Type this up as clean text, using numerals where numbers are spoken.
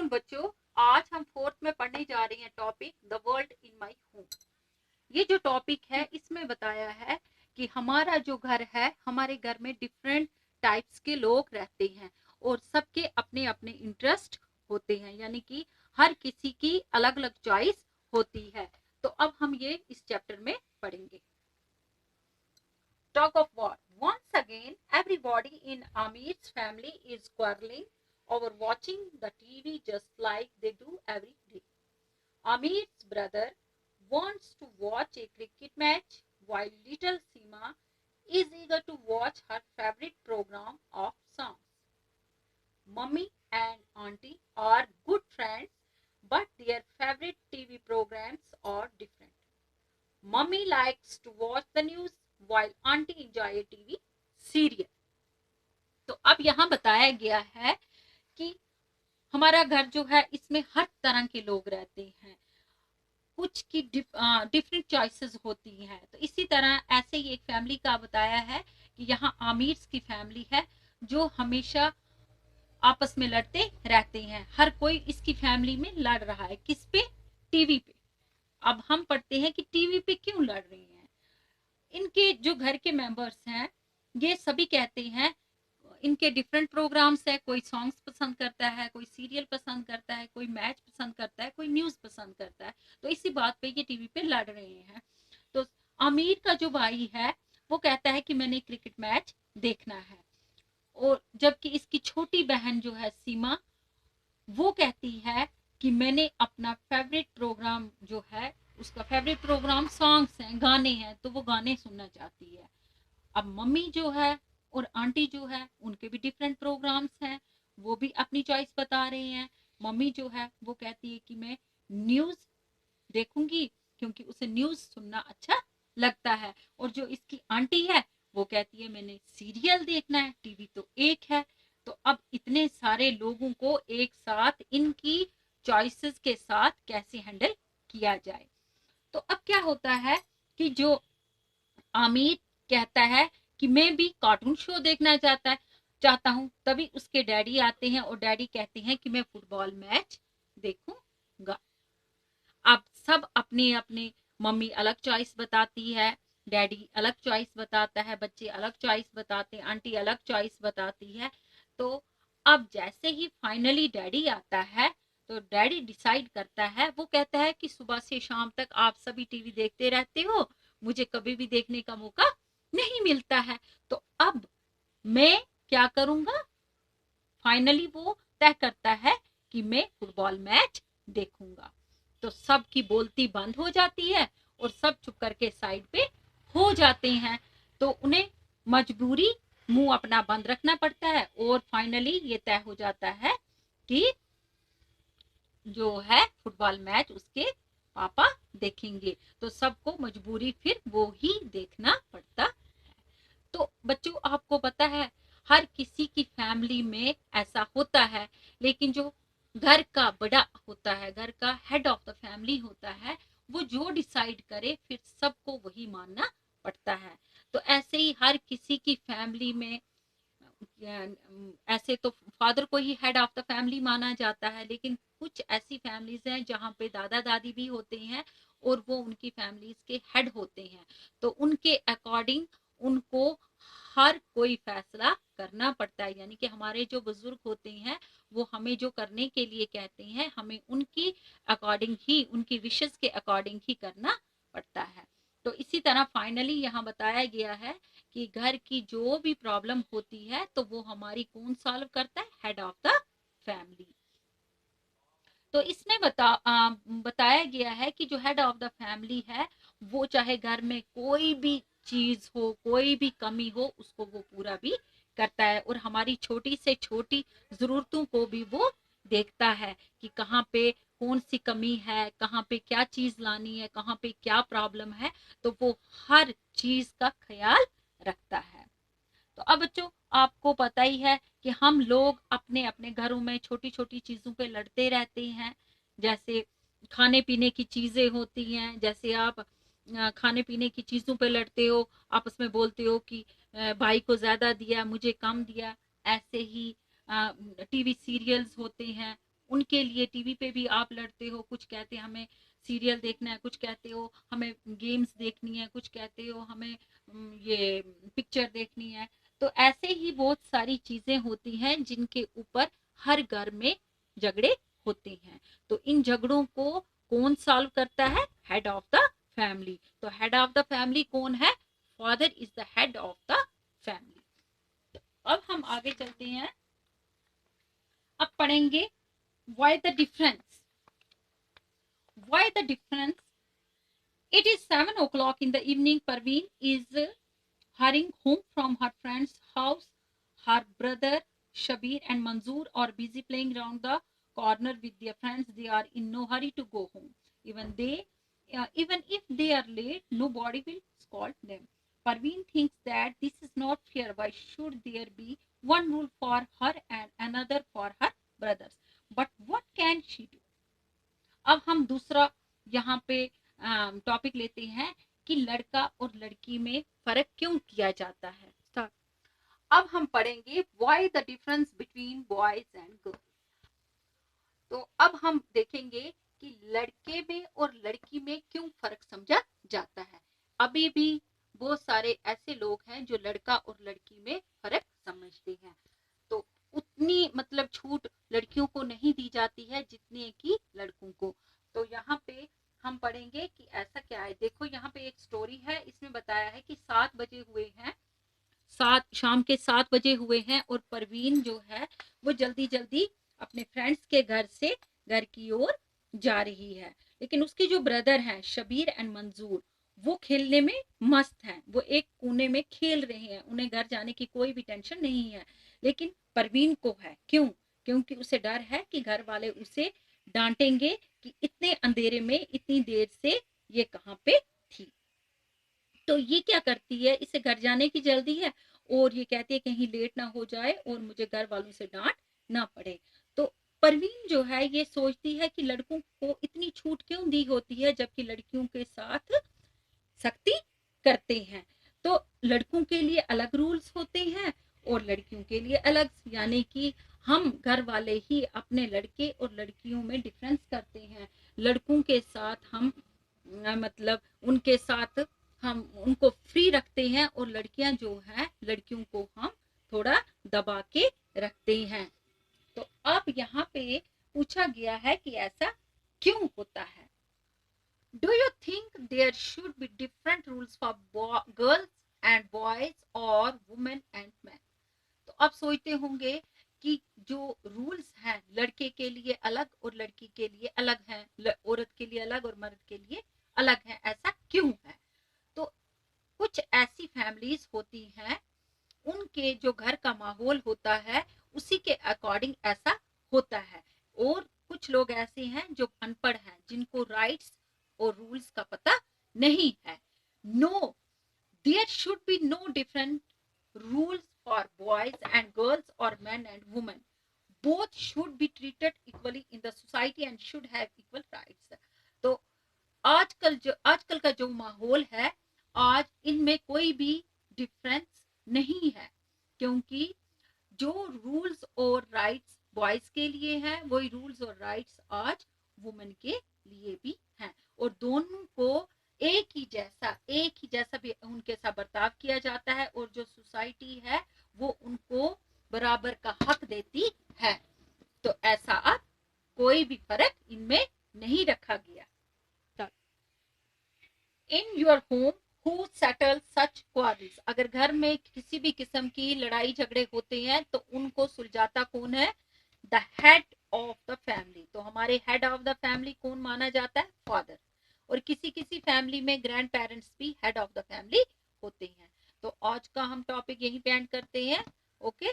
वालेकुम बच्चों। आज हम फोर्थ में पढ़ने जा रहे हैं topic the world in my home. ये जो टॉपिक है इसमें बताया है कि हमारा जो घर है, हमारे घर में डिफरेंट टाइप्स के लोग रहते हैं और सबके अपने अपने इंटरेस्ट होते हैं, यानी कि हर किसी की अलग अलग चॉइस होती है। तो अब हम ये इस चैप्टर में पढ़ेंगे। Talk of war. Once again, everybody in Amir's family is quarreling over watching the TV just like they do every day. Amir's brother wants to watch a cricket match while little Seema is eager to watch her favorite program of songs. Mummy and Auntie are good friends, but their favorite TV programs are different. Mummy likes to watch the news while Auntie enjoy a TV serial. तो अब यहाँ बताया गया है कि हमारा घर जो है इसमें हर तरह के लोग रहते हैं, कुछ की डिफरेंट चॉइसेस होती हैं। तो इसी तरह ऐसे ही एक फैमिली का बताया है कि यहाँ आमिर की फैमिली है जो हमेशा आपस में लड़ते रहते हैं। हर कोई इसकी फैमिली में लड़ रहा है, किस पे? टीवी पे। अब हम पढ़ते हैं कि टीवी पे क्यों लड़ रहे हैं। इनके जो घर के मेंबर्स हैं ये सभी कहते हैं, इनके डिफरेंट प्रोग्राम्स है। कोई सॉन्ग्स पसंद करता है, कोई सीरियल पसंद करता है, कोई मैच पसंद करता है, कोई न्यूज पसंद करता है। तो इसी बात पे ये टीवी पे लड़ रहे हैं। तो आमिर का जो भाई है वो कहता है कि मैंने क्रिकेट मैच देखना है, और जबकि इसकी छोटी बहन जो है सीमा, वो कहती है कि मैंने अपना फेवरेट प्रोग्राम जो है, उसका फेवरेट प्रोग्राम सॉन्ग्स हैं, गाने हैं, तो वो गाने सुनना चाहती है। अब मम्मी जो है और आंटी जो है उनके भी डिफरेंट प्रोग्राम्स हैं, वो भी अपनी चॉइस बता रहे हैं। मम्मी जो है वो कहती है कि मैं न्यूज देखूंगी क्योंकि उसे न्यूज सुनना अच्छा लगता है, और जो इसकी आंटी है वो कहती है मैंने सीरियल देखना है, टीवी तो एक है। तो अब इतने सारे लोगों को एक साथ इनकी चॉइसेस के साथ कैसे हैंडल किया जाए। तो अब क्या होता है कि जो आमिर कहता है कि मैं भी कार्टून शो देखना चाहता हूँ, तभी उसके डैडी आते हैं और डैडी कहते हैं कि मैं फुटबॉल मैच देखूंगा। अब सब अपने अपने, मम्मी अलग चॉइस बताती है, डैडी अलग चॉइस बताता है, बच्चे अलग चॉइस बताते हैं, आंटी अलग चॉइस बताती है। तो अब जैसे ही फाइनली डैडी आता है तो डैडी डिसाइड करता है, वो कहता है कि सुबह से शाम तक आप सभी टीवी देखते रहते हो, मुझे कभी भी देखने का मौका नहीं मिलता है, तो अब मैं क्या करूंगा। फाइनली वो तय करता है कि मैं फुटबॉल मैच देखूंगा। तो सब की बोलती बंद हो जाती है और सब चुप करके साइड पे हो जाते हैं। तो उन्हें मजबूरी मुंह अपना बंद रखना पड़ता है, और फाइनली ये तय हो जाता है कि जो है फुटबॉल मैच उसके पापा देखेंगे। तो सबको मजबूरी फिर वो ही देखना पड़ता है। तो बच्चों आपको पता है हर किसी की फैमिली में ऐसा होता है, लेकिन जो घर का बड़ा होता है, घर का हेड ऑफ द फैमिली होता है, वो जो डिसाइड करे फिर सबको वही मानना पड़ता है। तो ऐसे ही हर किसी की फैमिली में ऐसे तो फादर को ही हेड ऑफ द फैमिली माना जाता है, लेकिन कुछ ऐसी फैमिलीज हैं जहाँ पे दादा दादी भी होते हैं और वो उनकी फैमिलीज के हेड होते हैं। तो उनके अकॉर्डिंग उनको हर कोई फैसला करना पड़ता है, यानी कि हमारे जो बुजुर्ग होते हैं वो हमें जो करने के लिए कहते हैं हमें उनकी अकॉर्डिंग ही, उनकी विशेस के अकॉर्डिंग ही करना पड़ता है। तो इसी तरह फाइनली यहाँ बताया गया है कि घर की जो भी प्रॉब्लम होती है तो वो हमारी कौन सॉल्व करता है? Head of the family. तो इसमें बताया गया है कि जो हेड ऑफ द फैमिली है वो चाहे घर में कोई भी चीज हो, कोई भी कमी हो, उसको वो पूरा भी करता है, और हमारी छोटी से छोटी जरूरतों को भी वो देखता है कि कहाँ पे कौन सी कमी है, कहाँ पे क्या चीज लानी है, कहाँ पे क्या प्रॉब्लम है, तो वो हर चीज का ख्याल रखता है। तो अब बच्चों आपको पता ही है कि हम लोग अपने अपने घरों में छोटी छोटी चीजों पे लड़ते रहते हैं। जैसे खाने पीने की चीजें होती हैं, जैसे आप खाने पीने की चीजों पे लड़ते हो, आपस में बोलते हो कि भाई को ज्यादा दिया, मुझे कम दिया। ऐसे ही टीवी सीरियल्स होते हैं, उनके लिए टीवी पे भी आप लड़ते हो, कुछ कहते हैं हमें सीरियल देखना है, कुछ कहते हो हमें गेम्स देखनी है, कुछ कहते हो हमें ये पिक्चर देखनी है। तो ऐसे ही बहुत सारी चीजें होती हैं जिनके ऊपर हर घर में झगड़े होते हैं। तो इन झगड़ों को कौन सॉल्व करता है? Head of the family. तो हेड ऑफ द फैमिली कौन है? Father is the head of the family. तो अब हम आगे चलते हैं, अब पढ़ेंगे why the difference. Why the difference? It is 7 o'clock in the evening. Parveen is hurrying home from her friend's house. Her brother Shabir and Manzoor are busy playing around the corner with their friends. They are in no hurry to go home. Even if they are late, nobody will scold them. Parveen thinks that this is not fair. Why should there be one rule for her and another for her brothers? But what can she do? अब हम दूसरा यहाँ पे topic लेते हैं कि लड़का और लड़की में फर्क क्यों किया जाता है। अब हम पढ़ेंगे why the difference between boys and girls. तो अब हम देखेंगे कि लड़के में और लड़की में क्यों फर्क समझा जाता है। अभी भी बहुत सारे ऐसे लोग हैं जो लड़का और लड़की में फर्क समझते हैं। तो उतनी मतलब छूट लड़कियों को नहीं दी जाती है जितनी कि लड़कों को। तो यहाँ पे हम पढ़ेंगे कि ऐसा क्या है। देखो यहाँ पे एक स्टोरी है, इसमें बताया है कि 7 बजे हुए हैं, शाम के 7 बजे हुए हैं और परवीन जो है वो जल्दी जल्दी अपने फ्रेंड्स के घर से घर की ओर जा रही है। लेकिन उसके जो ब्रदर हैं शबीर एंड मंजूर, वो खेलने में मस्त हैं, वो एक कोने में खेल रहे हैं, उन्हें घर जाने की कोई भी टेंशन नहीं है। लेकिन परवीन को है, क्यों? क्योंकि उसे डर है कि घर वाले उसे डांटेंगे कि इतने अंधेरे में इतनी देर से ये कहाँ पे थी। तो ये क्या करती है, इसे घर जाने की जल्दी है और ये कहती है कहीं लेट ना हो जाए और मुझे घर वालों से डांट ना पड़े। तो परवीन जो है ये सोचती है कि लड़कों को इतनी छूट क्यों दी होती है जबकि लड़कियों के साथ सख्ती करते हैं। तो लड़कों के लिए अलग रूल्स होते हैं और लड़कियों के लिए अलग, यानी कि हम घर वाले ही अपने लड़के और लड़कियों में डिफरेंस करते हैं। लड़कों के साथ हम मतलब उनके साथ हम उनको फ्री रखते हैं और लड़कियां जो है लड़कियों को हम थोड़ा दबा के रखते हैं। तो अब यहाँ पे पूछा गया है कि ऐसा क्यों होता है। Do you think there should be different rules for girls and boys or women and men? तो आप सोचते होंगे कि जो रूल्स हैं लड़के के लिए अलग और लड़की के लिए अलग हैं, औरत के लिए अलग और मर्द के लिए अलग हैं, ऐसा क्यों है? तो कुछ ऐसी फैमिलीज होती हैं, उनके जो घर का माहौल होता है उसी के अकॉर्डिंग ऐसा होता है। और कुछ लोग ऐसे हैं जो अनपढ़ हैं, जिनको राइट्स और रूल्स का पता नहीं है। No, there should be no different rules for boys and girls और man and women. Both should be treated equally in the society and should have equal rights. तो आजकल का जो माहौल है, आज इनमें कोई भी डिफरेंस नहीं है, क्योंकि जो रूल्स और राइट्स बॉयज के लिए हैं वही रूल्स और राइट्स आज वुमेन के लिए भी हैं। और दोनों को एक ही जैसा भी उनके साथ बर्ताव किया जाता है और जो सोसाइटी है वो उनको बराबर का हक देती है। तो ऐसा अब कोई भी फर्क इनमें नहीं रखा गया। In your home Who settles such quarrels? अगर घर में किसी भी किस्म की लड़ाई झगड़े होते हैं तो उनको सुलझाता कौन है? The head of the family. तो हमारे हेड ऑफ द फैमिली कौन माना जाता है? फादर। और किसी किसी फैमिली में ग्रैंड पेरेंट्स भी हेड ऑफ द फैमिली होते हैं। तो आज का हम टॉपिक यहीं पे एंड करते हैं। ओके।